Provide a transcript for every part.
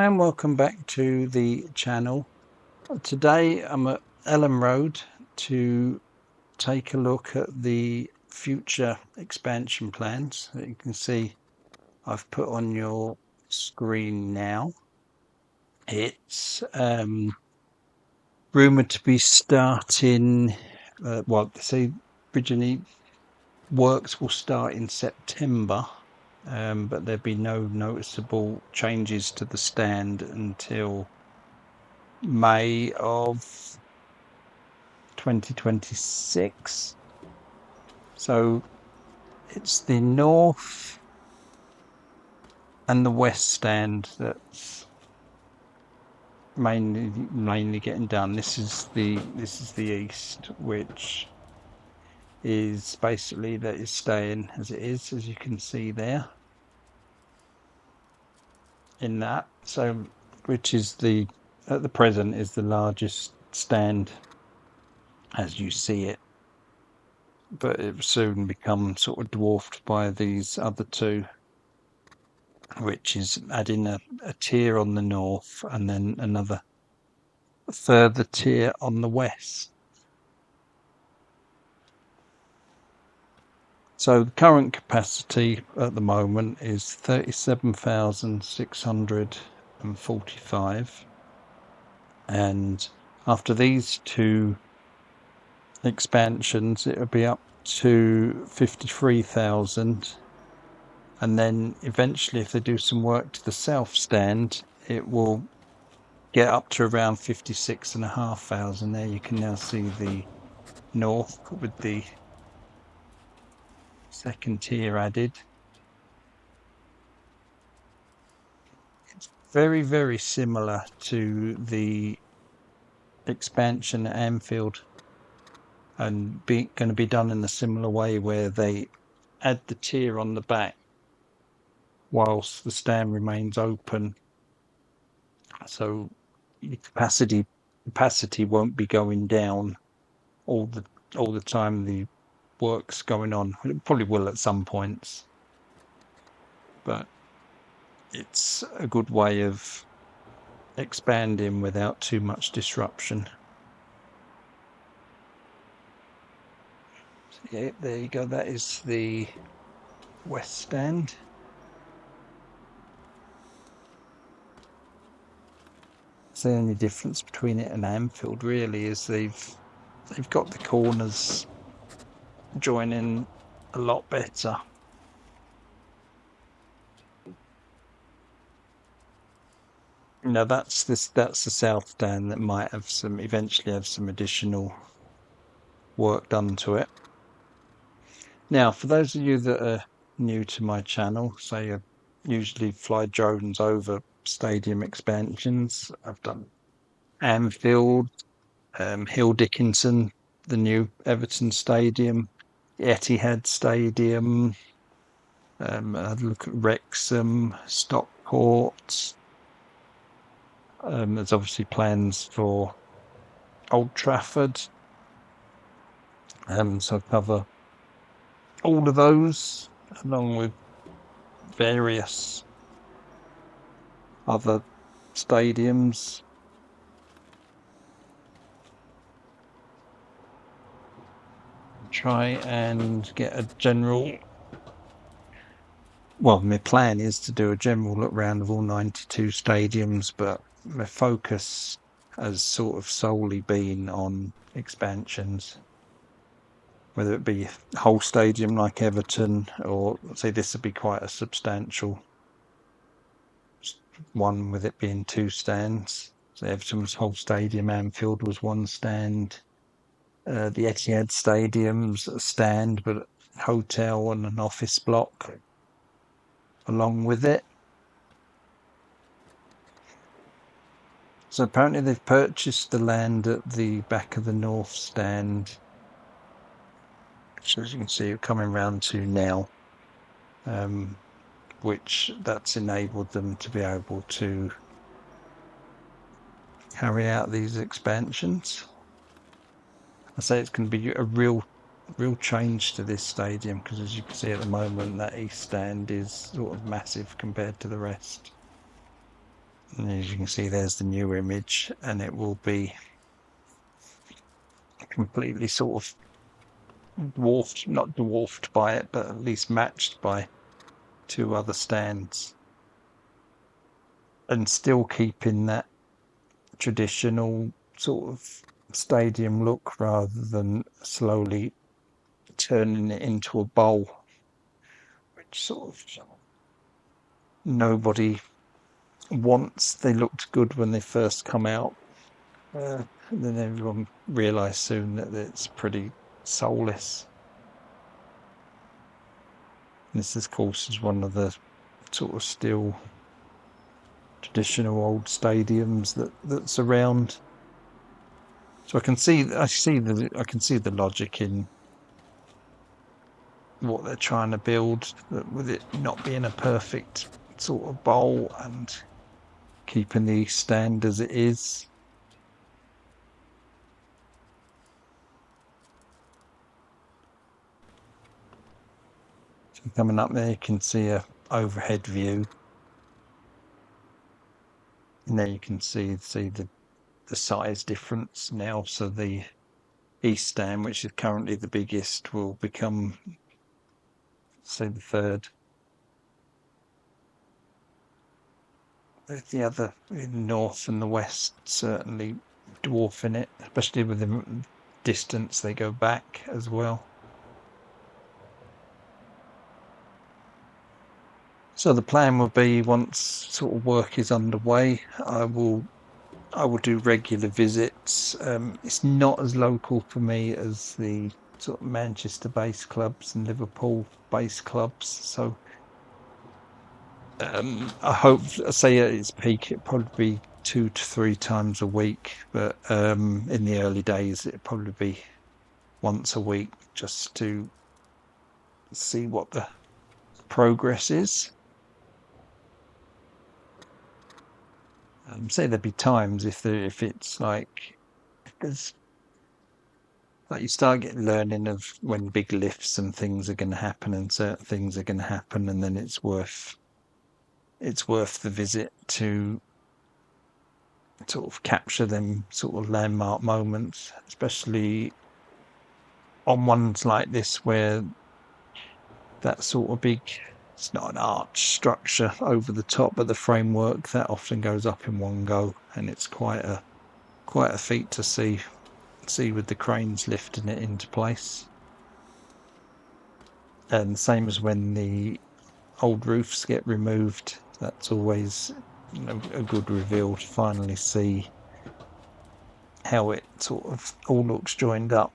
and welcome back to the channel. Today I'm at Elland Road to take a look at the future expansion plans that you can see I've put on your screen now. It's rumoured to be starting, say originally works will start in September. But there'd be no noticeable changes to the stand until May of 2026. So it's the north and the west stand that's mainly getting done. This is the east, which is basically that is staying as it is, as you can see there in that. So which is at the present is the largest stand as you see it, but it will soon become sort of dwarfed by these other two, which is adding a tier on the north and then another further tier on the west. So the current capacity at the moment is 37,645, and after these two expansions it will be up to 53,000, and then eventually if they do some work to the south stand it will get up to around 56,500. There you can now see the north with the second tier added. It's very, very similar to the expansion at Anfield, and going to be done in a similar way where they add the tier on the back whilst the stand remains open, so the capacity won't be going down all the time the work's going on. It probably will at some points, but it's a good way of expanding without too much disruption. So yeah, there you go. That is the west stand. So the only difference between it and Anfield really is they've got the corners joining a lot better. Now that's the south stand that might have eventually have some additional work done to it. Now, for those of you that are new to my channel, say I usually fly drones over stadium expansions. I've done Anfield, Hill Dickinson, the new Everton Stadium, Etihad Stadium. I'd look at Wrexham, Stockport. There's obviously plans for Old Trafford. So I cover all of those along with various other stadiums. Try and get a general. Well, my plan is to do a general look round of all 92 stadiums, but my focus has sort of solely been on expansions, whether it be a whole stadium like Everton, or say this would be quite a substantial one with it being two stands. So Everton was whole stadium, Anfield was one stand, the Etihad Stadium's a stand, but a hotel and an office block along with it. So apparently they've purchased the land at the back of the north stand, which as you can see we're coming round to now, which that's enabled them to be able to carry out these expansions. I say it's going to be a real change to this stadium, because as you can see at the moment that east stand is sort of massive compared to the rest. And as you can see, there's the new image, and it will be completely sort of dwarfed, not dwarfed by it, but at least matched by two other stands, and still keeping that traditional sort of stadium look rather than slowly turning it into a bowl, which sort of nobody wants. They looked good when they first come out. And then everyone realised soon that it's pretty soulless. This, of course, is one of the sort of still traditional old stadiums that's around. So I can see the logic in what they're trying to build, with it not being a perfect sort of bowl and keeping the stand as it is. So coming up there, you can see a overhead view. And there you can see the size difference now. So the east stand, which is currently the biggest, will become, say, the third. The other in north and the west certainly dwarfing it, especially with the distance they go back as well. So the plan will be, once sort of work is underway, I will do regular visits. It's not as local for me as the sort of Manchester-based clubs and Liverpool-based clubs. So I hope, I say at its peak, it'd probably be 2 to 3 times a week. But in the early days, it'd probably be once a week, just to see what the progress is. Say there'd be times if it's like, there's like, you start getting learning of when big lifts and things are going to happen, and certain things are going to happen, and then it's worth the visit to sort of capture them sort of landmark moments, especially on ones like this where that sort of big, it's not an arch structure over the top, but the framework that often goes up in one go, and it's quite a feat to see with the cranes lifting it into place. And same as when the old roofs get removed, that's always, a good reveal to finally see how it sort of all looks joined up.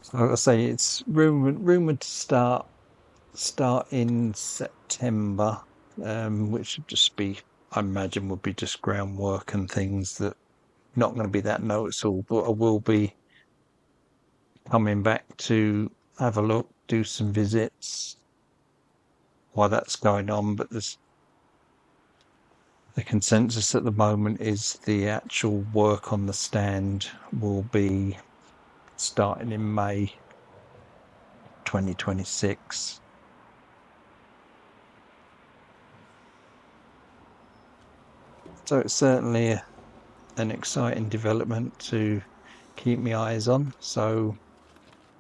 So like I say, it's rumored to start in September, which would just be, I imagine, would be just groundwork and things that not going to be that noticeable. But I will be coming back to have a look, do some visits while that's going on. But the consensus at the moment is the actual work on the stand will be starting in May 2026. So it's certainly an exciting development to keep my eyes on. So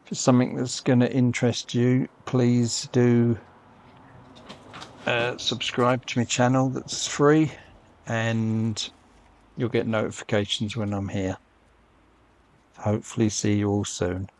if it's something that's going to interest you, please do subscribe to my channel. That's free, and you'll get notifications when I'm here. Hopefully see you all soon.